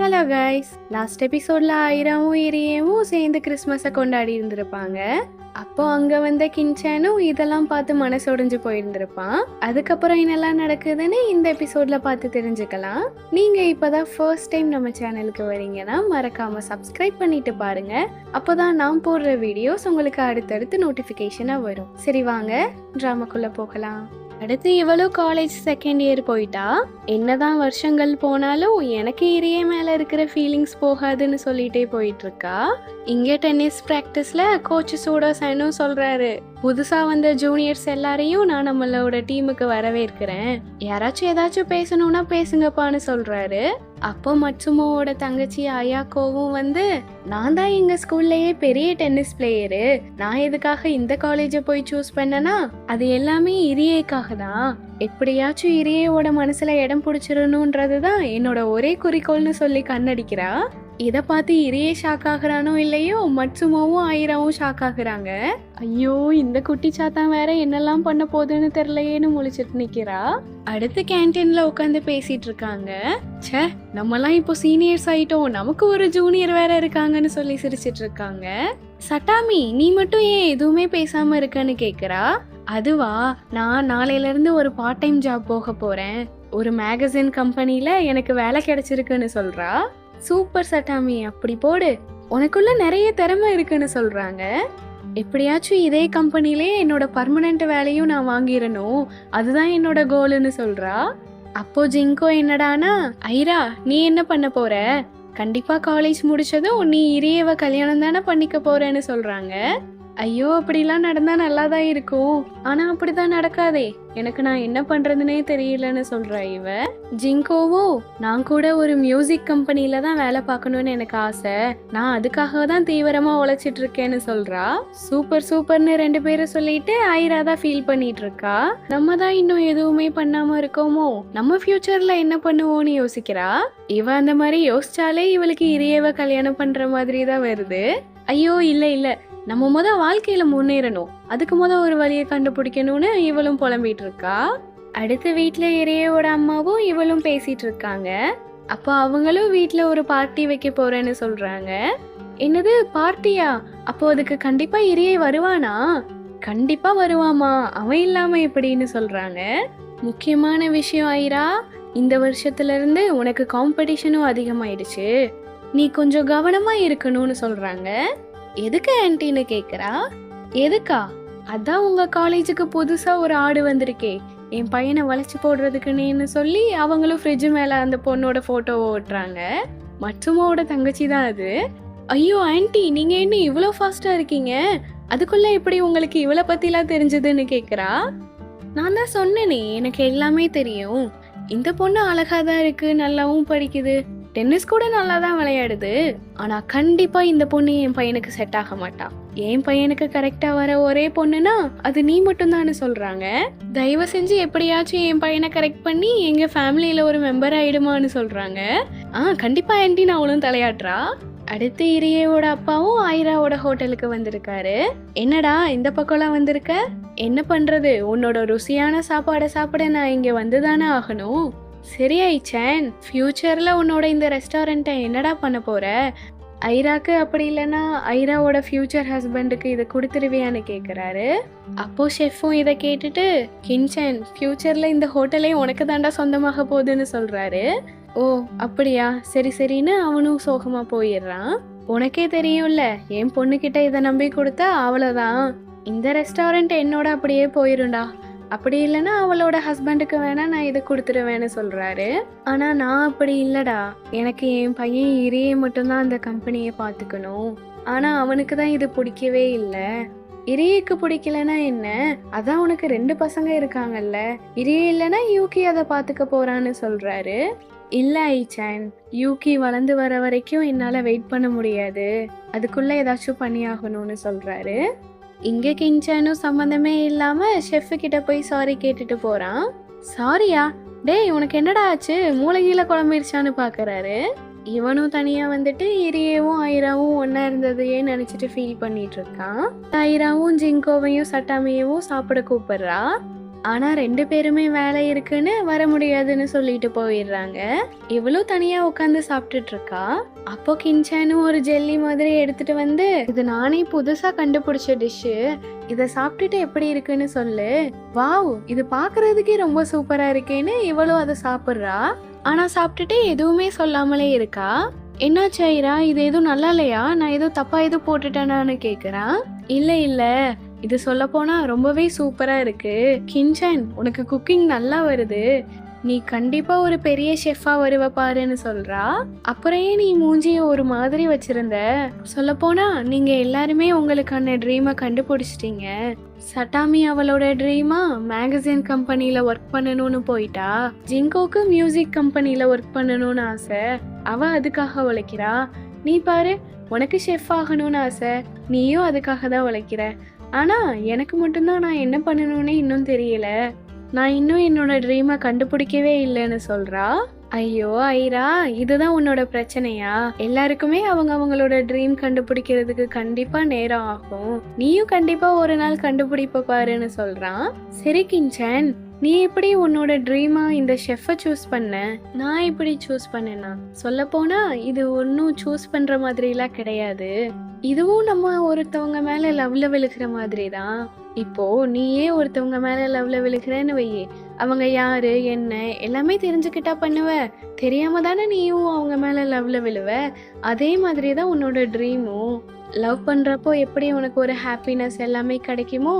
Hello guys, last எபிசோட்ல ஐராவும் இரியவும் சேர்ந்து கிறிஸ்மஸை கொண்டாடி இருந்திருப்பாங்க. அப்போ அங்க வந்த கின்சானும் இதெல்லாம் பார்த்து மனசொடைஞ்சு போயிருந்திருப்பான். அதுக்கப்புறம் என்னெல்லாம் நடக்குதுன்னு இந்த எபிசோட்ல பார்த்து தெரிஞ்சுக்கலாம். நீங்க இப்பதான் ஃபர்ஸ்ட் டைம் நம்ம சேனலுக்கு வரீங்கன்னா மறக்காம சப்ஸ்கிரைப் பண்ணிட்டு பாருங்க. அப்போதான் நான் போடுற வீடியோஸ் உங்களுக்கு அடுத்தடுத்து நோட்டிபிகேஷனா வரும். சரி வாங்க டிராமாக்குள்ள போகலாம். அடுத்து இவளும் காலேஜ் செகண்ட் இயர் போயிட்டா. என்னதான் வருஷங்கள் போனாலும் எனக்கு இரிய மேல இருக்கிற ஃபீலிங்ஸ் போகாதுன்னு சொல்லிட்டே போயிட்டு இருக்கா. இங்க டென்னிஸ் பிராக்டிஸ்ல கோச் சூடோசனும் சொல்றாரு, புதுசா வந்த ஜூனியர்ஸ் எல்லாரையும் நான் நம்மளோட டீமுக்கு வரவேற்கிறேன், யாராச்சும் ஏதாச்சும் பேசணும்னா பேசுங்கப்பான்னு சொல்றாரு. அப்போ மட்சுமோவோட தங்கச்சி அயாக்கோவும் வந்து, நான் தான் எங்க ஸ்கூல்லயே பெரிய டென்னிஸ் பிளேயரு, நான் எதுக்காக இந்த காலேஜை போய் சூஸ் பண்ணனா, அது எல்லாமே இரியேக்காக தான், எப்படியாச்சும் இரியேவோட மனசுல இடம் பிடிச்சிடணும்ன்றதுதான் என்னோட ஒரே குறிக்கோள்னு சொல்லி கண்ணடிக்கிறா. இதை பார்த்து இரியே ஷாக் ஆகுறானோ இல்லையோ மட்சுமோவும் ஐராவும் ஷாக் ஆகுறாங்க. ஐயோ, இந்த குட்டி சாத்தான் வேற என்னெல்லாம் பண்ண போகுதுன்னு தெரியலையேன்னு முழிச்சிட்டு நிக்கிறா. அடுத்து கேன்டீன்ல உட்காந்து பேசிட்டு இருக்காங்க. ச்சே, நம்மலாம் இப்போ சீனியர்ஸ் ஆயிட்டோம், நமக்கு ஒரு ஜூனியர் வேற இருக்காங்கன்னு சொல்லி சிரிச்சிட்டு இருக்காங்க. சட்டாமி, நீ மட்டும் ஏன் எதுவுமே பேசாம இருக்கன்னு கேக்குறா. அதுவா, நான் நாளையில இருந்து ஒரு பார்ட் டைம் ஜாப் போக போறேன், ஒரு மேகசின் கம்பெனில எனக்கு வேலை கிடைச்சிருக்குன்னு சொல்றா. சூப்பர் சட்டாமி, அப்படி போடு, உனக்குள்ள நிறைய திறமை இருக்குன்னு சொல்றாங்க. எப்படியாச்சும் இதே கம்பெனிலே என்னோட பர்மனன்ட் வேலையும் நான் வாங்கிடணும், அதுதான் என்னோட கோல்னு சொல்றா. அப்போ ஜிங்கோ என்னடானா, ஐரா நீ என்ன பண்ண போற, கண்டிப்பா காலேஜ் முடிச்சதும் நீ இரியவ கல்யாணம் தானே பண்ணிக்க போறேன்னு சொல்றாங்க. ஐயோ, அப்படிலாம் நடந்தா நல்லாதான் இருக்கும், ஆனா அப்படிதான் நடக்காதே, எனக்கு நான் என்ன பண்றதுன்னே தெரியலன்னு சொல்றா இவ. ஜிங்கோவோ, நான் கூட ஒரு மியூசிக் கம்பெனில தான் வேலை பார்க்கணும்னு எனக்கு ஆசை, நான் அதுக்காக தான் தீவிரமா உழைச்சிட்டு இருக்கேன்னு சொல்றா. சூப்பர் சூப்பர்னு ரெண்டு பேரும் சொல்லிட்டு ஐரா தான் ஃபீல் பண்ணிட்டு இருக்கா. நம்ம தான் இன்னும் எதுவுமே பண்ணாம இருக்கோமோ, நம்ம ஃபியூச்சர்ல என்ன பண்ணுவோம்னு யோசிக்கிறா. இவ அந்த மாதிரி யோசிச்சாலே இவளுக்கு இரியவ கல்யாணம் பண்ற மாதிரி தான் வருது. ஐயோ இல்ல இல்ல, நம்ம வாழ்க்கையில முன்னேறணும், அதுக்கு ஒரு வழியை கண்டுபிடிக்கணும்னு இவளும் புலம்பிட்டு இருக்கா. அடுத்த வீட்டுல இரியவோட அம்மாவும் இவளும் பேசிட்டு இருக்காங்க. அப்போ அவங்களும் வீட்டுல ஒரு பார்ட்டி வைக்க போறேன்னு சொல்றாங்க. என்னது பார்ட்டியா, அப்போ அதுக்கு கண்டிப்பா இரியே வருவானா? கண்டிப்பா வருவாமா, அவன் இல்லாம எப்படின்னு சொல்றாங்க. முக்கியமான விஷயம் ஐரா, இந்த வருஷத்துல இருந்து உனக்கு காம்படிஷனும் அதிகமாயிடுச்சு, நீ கொஞ்சம் கவனமா இருக்கணும்னு சொல்றாங்க. எதுக்கு ஆன்ட்டின்னு கேக்குறா. எதுக்கா? அதான் உங்க காலேஜுக்கு புதுசா ஒரு ஆடு வந்திருக்கே, என் பையனை வளைச்சு போடுறதுக்குன்னு சொல்லி அவங்களும் ஃப்ரிட்ஜ் மேல அந்த பொண்ணோட போட்டோவை ஓட்டுறாங்க. மச்சுமோட தங்கச்சி தான் அது. ஐயோ ஆன்ட்டி, நீங்க என்ன இவ்வளோ ஃபாஸ்டா இருக்கீங்க, அதுக்குள்ள எப்படி உங்களுக்கு இவளை பத்திலாம் தெரிஞ்சதுன்னு கேக்குறா. நான் தான் சொன்னேனே, எனக்கு எல்லாமே தெரியும், இந்த பொண்ணு அழகாதான் இருக்கு, நல்லாவும் படிக்குது, டென்னிஸ் கூட நல்லா தான் விளையாடுது, ஆனா கண்டிப்பா இந்த பொண்ணு என் பையனுக்கு செட் ஆக மாட்டா, என் பையனுக்கு கரெக்டா வர ஒரே பொண்ணுனா அது நீ மட்டும் தான்னு சொல்றாங்க. தயவு செஞ்சு எப்படியாச்சும் என் பையனை கரெக்ட் பண்ணி எங்க ஃபேமிலியில ஒரு மெம்பர் ஆயிடுமான்னு சொல்றாங்க. கண்டிப்பா ஆன்ட்டி, நான் அவளும் தலையாட்டுறா. அடுத்து இரியோட அப்பாவும் ஐராவோட ஹோட்டலுக்கு வந்திருக்காரு. என்னடா இந்த பக்கம்லாம் வந்திருக்க, என்ன பண்றது, உன்னோட ருசியான சாப்பாடை சாப்பிட நான் இங்க வந்துதானே ஆகணும். சரி ஐச்சான், ஃபியூச்சர்ல உன்னோட இந்த ரெஸ்டாரண்ட்டை என்னடா பண்ண போற, ஐராக்கு அப்படி இல்லைன்னா ஐராவோட ஃபியூச்சர் ஹஸ்பண்டுக்கு இதை கொடுத்துருவியான்னு கேட்குறாரு. அப்போ ஷெஃப்பும் இதை கேட்டுட்டு, கின்சான் ஃபியூச்சர்ல இந்த ஹோட்டலே உனக்கு தாண்டா சொந்தமாக போகுதுன்னு சொல்றாரு. ஓ அப்படியா, சரி சரின்னு அவனும் சோகமா போயிடுறான். உனக்கே தெரியும்ல, என் பொண்ணுகிட்ட இதை நம்பி கொடுத்தா அவ்வளோதான், இந்த ரெஸ்டாரண்ட் என்னோட அப்படியே போயிருண்டா, அப்படி இல்லைன்னா அவளோட ஹஸ்பண்டுக்கு வேணா நான் இதை கொடுத்துருவேன்னு சொல்றாரு. ஆனா நான் அப்படி இல்லடா, எனக்கு என் பையன் இரியே மட்டும்தான் அந்த கம்பெனியை பார்த்துக்கணும், ஆனா அவனுக்கு தான் இது பிடிக்கவே இல்லை. இரியேக்கு பிடிக்கலன்னா என்ன, அதான் உனக்கு 2 பசங்க இருக்காங்கல்ல, இரியே இல்லைன்னா யூகி அதை பார்த்துக்க போறான்னு சொல்றாரு. இல்ல ஐச்சான், யூகி வளர்ந்து வர வரைக்கும் என்னால வெயிட் பண்ண முடியாது, அதுக்குள்ள ஏதாச்சும் பண்ணி ஆகணும்னு சொல்றாரு. இங்க கின்சானும் சம்மந்தமே இல்லாம ஷெஃப் கிட்ட போய் சாரி கேட்டுட்டு போறான். சாரியா? டேய் உனக்கு என்னடா ஆச்சு, மூளைகீழ குழம்பிடுச்சான்னு பாக்குறாரு. இவனும் தனியா வந்துட்டு இரியவும் ஐராவும் ஒன்னா இருந்ததையே நினைச்சிட்டு ஃபீல் பண்ணிட்டு இருக்கான். ஐராவும் ஜிங்கோவையும் சட்டாமியவும் சாப்பிட கூப்பிடுறா. ஆனா 2 பேருமே வேலை இருக்குன்னு வர முடியாதுன்னு சொல்லிட்டு போயிடுறாங்க. இவளும் தனியா உட்காந்து சாப்பிட்டுட்டு இருக்கா. அப்போ கின்சானும் ஒரு ஜெல்லி மாதிரி எடுத்துட்டு வந்து, இது நானே புதுசா கண்டுபிடிச்ச டிஷ்ஷு, இத சாப்பிட்டுட்டு எப்படி இருக்குன்னு சொல்லு. வாவ், இது பாக்குறதுக்கே ரொம்ப சூப்பரா இருக்கேன்னு இவளும் அதை சாப்பிடுறா. ஆனா சாப்பிட்டுட்டு எதுவுமே சொல்லாமலே இருக்கா. என்னாச்சு ஐரா, இது எதுவும் நல்லா இல்லையா? நான் ஏதோ தப்பா எதுவும் போட்டுட்டேனான்னு கேக்குறான். இல்ல இல்ல, இது சொல்ல போனா ரொம்பவே சூப்பரா இருக்கு. கின்சான், உனக்கு குக்கிங் நல்லா வருது, நீ கண்டிப்பா ஒரு பெரிய ஷெஃபா வருவ பாருன்னு சொல்றா. அப்புறம் ஏன் நீ மூஞ்சிய ஒரு மாதிரி வச்சிருந்த? சொல்ல போனா நீங்க எல்லாருமே உங்களுக்கான ட்ரீமை கண்டுபிடிச்சிட்டீங்க. சட்டாமி அவளோட ட்ரீமா மேகசின் கம்பெனில ஒர்க் பண்ணணும்னு போயிட்டா. ஜிங்கோக்கு மியூசிக் கம்பெனில ஒர்க் பண்ணணும்னு ஆசை, அவ அதுக்காக உழைக்கிறா. நீ பாரு, உனக்கு ஷெஃப் ஆகணும்னு ஆசை, நீயும் அதுக்காக தான் உழைக்கிற. ஆனா எனக்கு மட்டும்தான் நான் என்ன பண்ணணும்னே இன்னும் தெரியல, நான் இன்னும் என்னோட ட்ரீமை கண்டுபிடிக்கவே இல்லைன்னு சொல்றா. ஐயோ ஐரா, இதுதான் உன்னோட பிரச்சனையா? எல்லாருக்குமே அவங்களோட ட்ரீம் கண்டுபிடிக்கிறதுக்கு கண்டிப்பா நேரம் ஆகும், நீயும் கண்டிப்பா ஒரு நாள் கண்டுபிடிப்ப பாருன்னு சொல்றான். சரி கின்சான், நீ எப்படி உன்னோட ட்ரீமா இந்த ஷெஃப்பை சூஸ் பண்ண? நான் எப்படி சூஸ் பண்ணேன்னா, சொல்ல போனா இது ஒன்னும் சூஸ் பண்ற மாதிரிலாம் கிடையாது. இதுவும் நம்ம ஒருத்தவங்க மேல லவ்ல விழுகிற மாதிரி தான். இப்போ நீயே ஒருத்தவங்க மேல லவ்ல விழுகிறேன்னு வையே, அவங்க யாரு என்ன எல்லாமே தெரிஞ்சுக்கிட்டா பண்ணுவ? தெரியாம தானே நீயும் அவங்க மேல லவ்ல விழுவ. அதே மாதிரி தான் உன்னோட ட்ரீமும். லவ் பண்றப்போ எப்படி உனக்கு ஒரு ஹாப்பினஸ் எல்லாமே கிடைக்குமோ,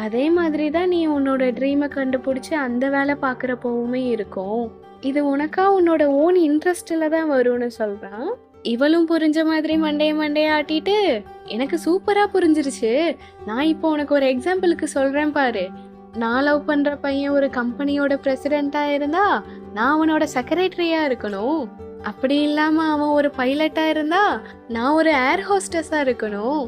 அதே மாதிரி தான் நீ உன்னோட ட்ரீமை கண்டுபிடிச்சு அந்த வேலை பார்க்குறப்போவுமே இருக்கும். இது உனக்கா உன்னோட ஓன் இன்ட்ரெஸ்ட்ல தான் வரும்னு சொல்றான். இவளும் புரிஞ்ச மாதிரி மண்டைய ஆட்டிட்டு, எனக்கு சூப்பரா புரிஞ்சிருச்சு, நான் இப்போ உனக்கு ஒரு எக்ஸாம்பிளுக்கு சொல்றேன் பாரு. நான் லவ் பண்ற பையன் ஒரு கம்பெனியோட பிரசிடென்ட்டா இருந்தா நான் அவனோட செக்ரட்டரியா இருக்கணும். அப்படி இல்லாம அவன் ஒரு பைலட்டா இருந்தா நான் ஒரு ஏர் ஹோஸ்டஸா இருக்கணும்.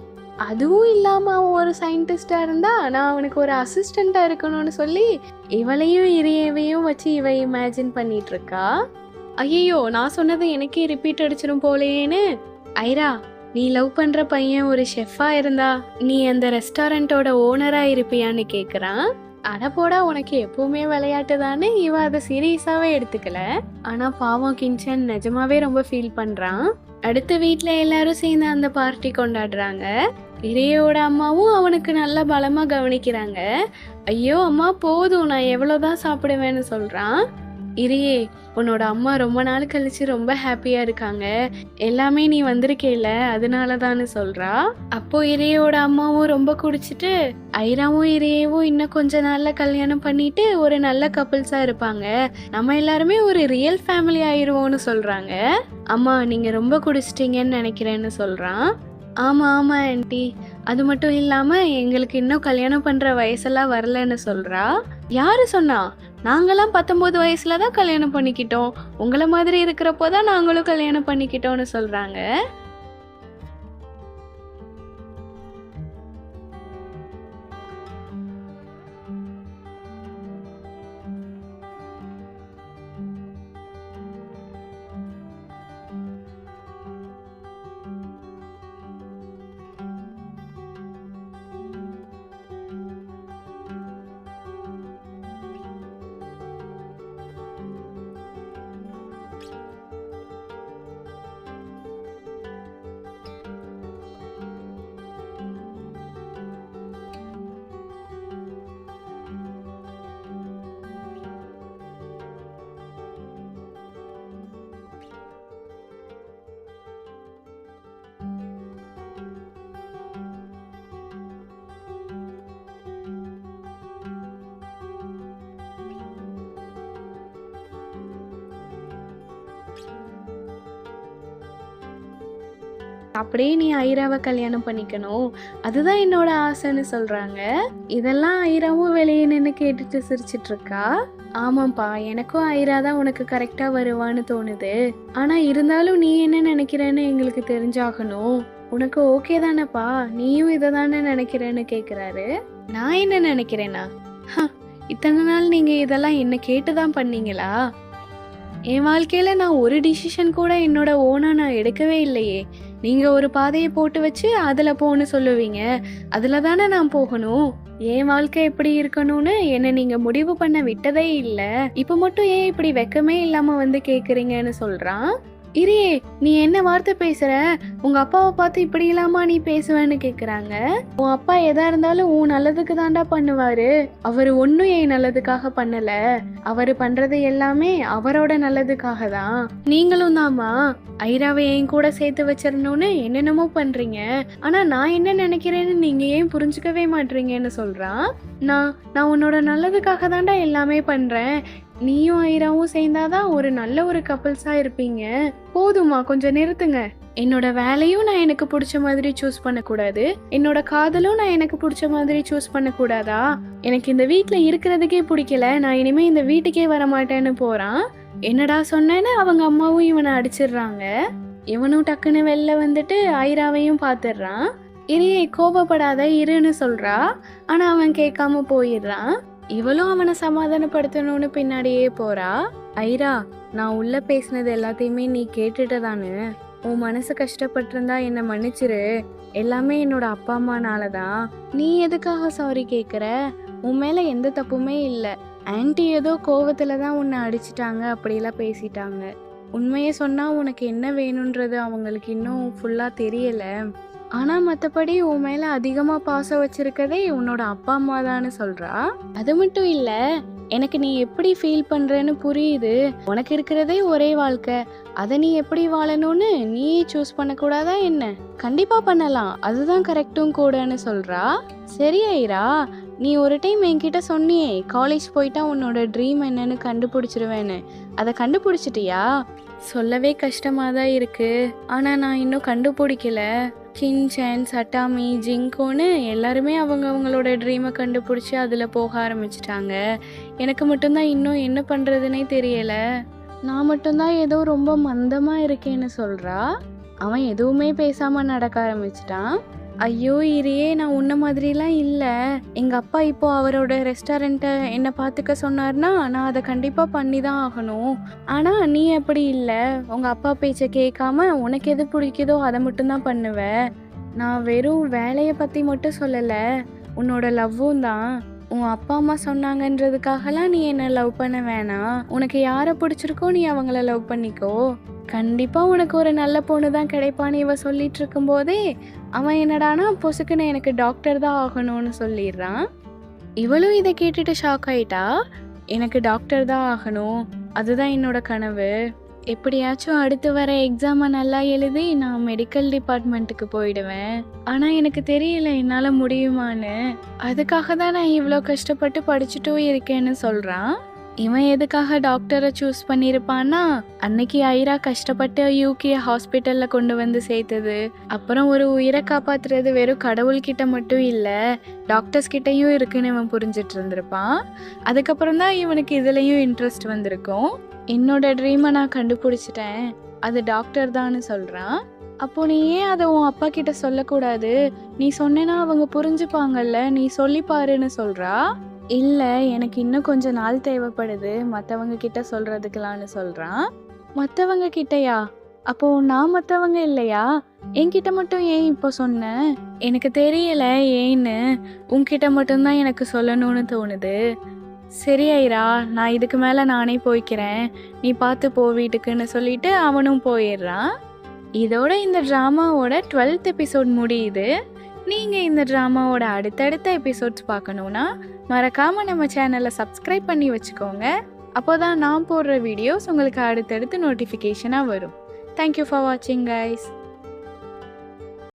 அதுவும் இல்லாம அவன் ஒரு சயின்டிஸ்டா இருந்தா நான் அவனுக்கு ஒரு அசிஸ்டண்டா இருக்கணும்னு சொல்லி இவளையும் இறையவையும் வச்சு இவ இமேஜின் பண்ணிட்டு இருக்கா. ஐயோ, நான் சொன்னது எனக்கே ரிப்பீட் அடிச்சிடும் போலேன்னு. ஐரா, நீ லவ் பண்ற பையன் ஒரு ஷெஃபா இருந்தா நீ அந்த ரெஸ்டாரண்டோட ஓனரா இருப்பியான்னு கேக்குறான். அட போடா, உனக்கு எப்பவுமே விளையாட்டு தானே. இவ அதை சீரியஸாவே எடுத்துக்கல. ஆனா பாவம் கின்சான் நிஜமாவே ரொம்ப ஃபீல் பண்றான். அடுத்த வீட்டுல எல்லாரும் சேர்ந்து அந்த பார்ட்டி கொண்டாடுறாங்க. இறையோட அம்மாவும் அவனுக்கு நல்ல பலமா கவனிக்கிறாங்க. ஐயோ அம்மா போதும், நான் எவ்வளவுதான் சாப்பிடுவேன்னு சொல்றான். இரியே, உன்னோட அம்மா ரொம்ப நாள் கழிச்சு ரொம்ப ஹாப்பியா இருக்காங்க, எல்லாமே நீ வந்திருக்கேல அதனாலதான்னு சொல்றா. அப்போ இறையோட அம்மாவும் ரொம்ப குடிச்சிட்டு, ஐராவும் இறையவும் இன்னும் கொஞ்ச நாள்ல கல்யாணம் பண்ணிட்டு ஒரு நல்ல கப்பிள்ஸா இருப்பாங்க, நம்ம எல்லாருமே ஒரு ரியல் ஃபேமிலி ஆயிருவோம்னு சொல்றாங்க. அம்மா நீங்க ரொம்ப குடிச்சிட்டீங்கன்னு நினைக்கிறேன்னு சொல்றான். ஆமா ஆமா ஆன்ட்டி, அது மட்டும் இல்லாம எங்களுக்கு இன்னும் கல்யாணம் பண்ற வயசெல்லாம் வரலன்னு சொல்றா. யாரு சொன்னா? நாங்கெல்லாம் 19 வயசுல தான் கல்யாணம் பண்ணிக்கிட்டோம், உங்களை மாதிரி இருக்கிறப்போதான் நாங்களும் கல்யாணம் பண்ணிக்கிட்டோம்னு சொல்றாங்க. அப்படியே நீ ஐராவை கல்யாணம் பண்ணிக்கணும், அதுதான் என்னோட ஆசைன்னு சொல்றாங்க. இதெல்லாம் ஐராவும் வெளியே நின்று கேட்டுட்டு சிரிச்சிட்டு இருக்கா. ஆமாப்பா, எனக்கும் ஐரா தான் உனக்கு கரெக்டா வருவான்னு தோணுது, ஆனா இருந்தாலும் நீ என்ன நினைக்கிறேன்னு எங்களுக்கு தெரிஞ்சாகணும். உனக்கு ஓகே தானேப்பா, நீயும் இதை தானே நினைக்கிறேன்னு கேக்குறாரு. நான் என்ன நினைக்கிறேனா? இத்தனை நாள் நீங்க இதெல்லாம் என்ன கேட்டுதான் பண்ணீங்களா? என் வாழ்க்கையில நான் ஒரு டிசிஷன் கூட என்னோட ஓனா நான் எடுக்கவே இல்லையே. நீங்க ஒரு பாதையை போட்டு வச்சு அதுல போன்னு சொல்லுவீங்க, அதுல தானே நான் போகணும். என் வாழ்க்கை எப்படி இருக்கணும்னு என்ன நீங்க முடிவு பண்ண விட்டதே இல்ல. இப்ப மட்டும் ஏன் இப்படி வெக்கமே இல்லாம வந்து கேக்குறீங்கன்னு சொல்றான். இரியே, நீ என்ன வார்த்தை பேசுற? உங்க அப்பாவை பார்த்து இப்படி இல்லாம நீ பேசுவேன்னு கேக்குறாங்க. உன் அப்பா எதா இருந்தாலும் உன் நல்லதுக்கு தாண்டா பண்ணுவாரு. அவரு ஒன்னும் என் நல்லதுக்காக பண்ணல. அவரு பண்றது எல்லாமே அவரோட நல்லதுக்காக தான். நீங்களும் தாமா ஐராவை என் கூட சேர்த்து வச்சிடணும்னு என்னென்னமோ பண்றீங்க. ஆனா நான் என்ன நினைக்கிறேன்னு நீங்க ஏன் புரிஞ்சுக்கவே மாட்டீங்கன்னு சொல்றான். நான் உன்னோட நல்லதுக்காக தாண்டா எல்லாமே பண்றேன். நீயும் ஐராவும் சேர்ந்தாதான் ஒரு நல்ல ஒரு கப்பல்ஸா இருப்பீங்க. போதுமா, கொஞ்சம் நிறுத்துங்க. என்னோட வேலையும் நான் எனக்கு பிடிச்ச மாதிரி சூஸ் பண்ணக்கூடாது, என்னோட காதலும் நான் எனக்கு பிடிச்ச மாதிரி சூஸ் பண்ணக்கூடாதா? எனக்கு இந்த வீட்டுல இருக்கிறதுக்கே பிடிக்கல, நான் இனிமே இந்த வீட்டுக்கே வரமாட்டேன்னு போறான். என்னடா சொன்னேன்னு அவங்க அம்மாவும் இவனை அடிச்சிடுறாங்க. இவனும் டக்குன்னு வெளில வந்துட்டு ஐராவையும் பாத்துடுறான். இரியே, கோபப்படாத இருன்னு சொல்றா. ஆனா அவன் கேட்காம போயிடுறான். இவளும் அவனை சமாதானப்படுத்தணும்னு பின்னாடியே போறா. ஐரா, நான் உள்ள பேசினது எல்லாத்தையுமே நீ கேட்டுட்டு தானே? உன் மனசு கஷ்டப்பட்டிருந்தா என்ன மன்னிச்சிரு. எல்லாமே என்னோட அப்பா அம்மானாலதான். நீ எதுக்காக சாரி கேக்குற? உன் மேல எந்த தப்புமே இல்லை. ஆன்ட்டி ஏதோ கோவத்துலதான் உன்னை அடிச்சிட்டாங்க, அப்படியெல்லாம் பேசிட்டாங்க. உண்மையை சொன்னா உனக்கு என்ன வேணும்ன்றது அவங்களுக்கு இன்னும் ஃபுல்லா தெரியல. ஆனா மத்தபடி உன் மேல அதிகமா பாசம் வச்சிருக்கதே உன்னோட அப்பா அம்மா தான்னு சொல்றா. அது மட்டும் இல்ல, எனக்கு நீ எப்படி ஃபீல் பண்றேன்னு புரியுது. உனக்கு இருக்கிறதே ஒரே வாழ்க்கை, அதை நீ எப்படி வாழணும்னு நீயே சூஸ் பண்ணக்கூடாதா என்ன? கண்டிப்பா பண்ணலாம், அதுதான் கரெக்டும் கூடன்னு சொல்றா. சரி ஐரா, நீ ஒரு டைம் என்கிட்ட சொன்னியே காலேஜ் போயிட்டா உன்னோட ட்ரீம் என்னன்னு கண்டுபிடிச்சிருவேன்னு, அதை கண்டுபிடிச்சிட்டியா? சொல்லவே கஷ்டமா தான் இருக்கு, ஆனா நான் இன்னும் கண்டுபிடிக்கல. கின்சன், சட்டாமி, ஜிங்கோன்னு எல்லாருமே அவங்களோட ட்ரீமை கண்டுபிடிச்சி அதில் போக ஆரம்பிச்சிட்டாங்க. எனக்கு மட்டும்தான் இன்னும் என்ன பண்ணுறதுனே தெரியல. நான் மட்டும்தான் ஏதோ ரொம்ப மந்தமாக இருக்கேன்னு சொல்கிறா. அவன் எதுவுமே பேசாமல் நடக்க ஆரம்பிச்சிட்டான். ஐயோ இரியே, நான் உன்ன மாதிரிலாம் இல்லை. எங்கள் அப்பா இப்போ அவரோட ரெஸ்டாரண்ட்டை என்னை பார்த்துக்க சொன்னார்னா நான் அதை கண்டிப்பாக பண்ணி தான் ஆகணும். ஆனால் நீ அப்படி இல்லை, உங்கள் அப்பா பேச்சை கேட்காம உனக்கு எது பிடிக்குதோ அதை மட்டும்தான் பண்ணுவ. நான் வெறும் வேலையை பற்றி மட்டும் சொல்லலை, உன்னோட லவ்வும் தான். உன் அப்பா அம்மா சொன்னாங்கன்றதுக்காகலாம் நீ என்னை லவ் பண்ண வேணாம். உனக்கு யாரை பிடிச்சிருக்கோ நீ அவங்கள லவ் பண்ணிக்கோ. கண்டிப்பா உனக்கு ஒரு நல்ல பொண்ணு தான் கிடைப்பான்னு இவ சொல்லிட்டு இருக்கும் போதே அவன் என்னடானா பொசுக்குன்னு எனக்கு டாக்டர் தான் ஆகணும்னு சொல்லிடுறான். இவளும் இதை கேட்டுட்டு ஷாக் ஆயிட்டா. எனக்கு டாக்டர் தான் ஆகணும், அதுதான் என்னோட கனவு. எப்படியாச்சும் அடுத்து வர எக்ஸாமை நல்லா எழுதி நான் மெடிக்கல் டிபார்ட்மெண்ட்டுக்கு போயிடுவேன். ஆனால் எனக்கு தெரியல என்னால் முடியுமான்னு. அதுக்காக தான் நான் இவ்வளோ கஷ்டப்பட்டு படிச்சுட்டும் இருக்கேன்னு சொல்கிறான். இவன் எதுக்காக டாக்டரை சூஸ் பண்ணியிருப்பான்னா, அன்னைக்கு ஐரா கஷ்டப்பட்டு யூகே ஹாஸ்பிட்டலில் கொண்டு வந்து சேர்த்தது, அப்புறம் ஒரு உயிரை காப்பாற்றுறது வெறும் கடவுள்கிட்ட மட்டும் இல்லை டாக்டர்ஸ் கிட்டையும் இருக்குன்னு இவன் புரிஞ்சிட்டு இருந்திருப்பான். அதுக்கப்புறம் தான் இவனுக்கு இதுலேயும் இன்ட்ரெஸ்ட் வந்திருக்கும். என்னோட ட்ரீமை நான் கண்டுபிடிச்சிட்டேன், அது டாக்டர் தான்னு சொல்கிறான். அப்போ நீ ஏன் அதை உன் அப்பா கிட்ட சொல்லக்கூடாது? நீ சொன்னேன்னா அவங்க புரிஞ்சுப்பாங்கல்ல, நீ சொல்லிப்பாருன்னு சொல்கிறா. இல்லை, எனக்கு இன்னும் கொஞ்சம் நாள் தேவைப்படுது மற்றவங்க கிட்ட சொல்கிறதுக்கலான்னு சொல்கிறான். மற்றவங்க கிட்டையா? அப்போ நான் மற்றவங்க இல்லையா? என்கிட்ட மட்டும் ஏன் இப்போ சொன்னேன்? எனக்கு தெரியல ஏன்னு, உன்கிட்ட மட்டும்தான் எனக்கு சொல்லணும்னு தோணுது. சரி ஐரா, நான் இதுக்கு மேலே நானே போய்க்கிறேன், நீ பார்த்து போ வீட்டுக்குன்னு சொல்லிட்டு அவனும் போயிடுறான். இதோட இந்த ட்ராமாவோட 12th எபிசோட் முடியுது. நீங்கள் இந்த ட்ராமாவோட அடுத்தடுத்த எபிசோட்ஸ் பார்க்கணுன்னா மறக்காமல் நம்ம சேனலை சப்ஸ்கிரைப் பண்ணி வச்சுக்கோங்க. அப்போ தான் நான் போடுற வீடியோஸ் உங்களுக்கு அடுத்தடுத்து நோட்டிஃபிகேஷனாக வரும். தேங்க்யூ ஃபார் வாட்சிங் கைஸ்.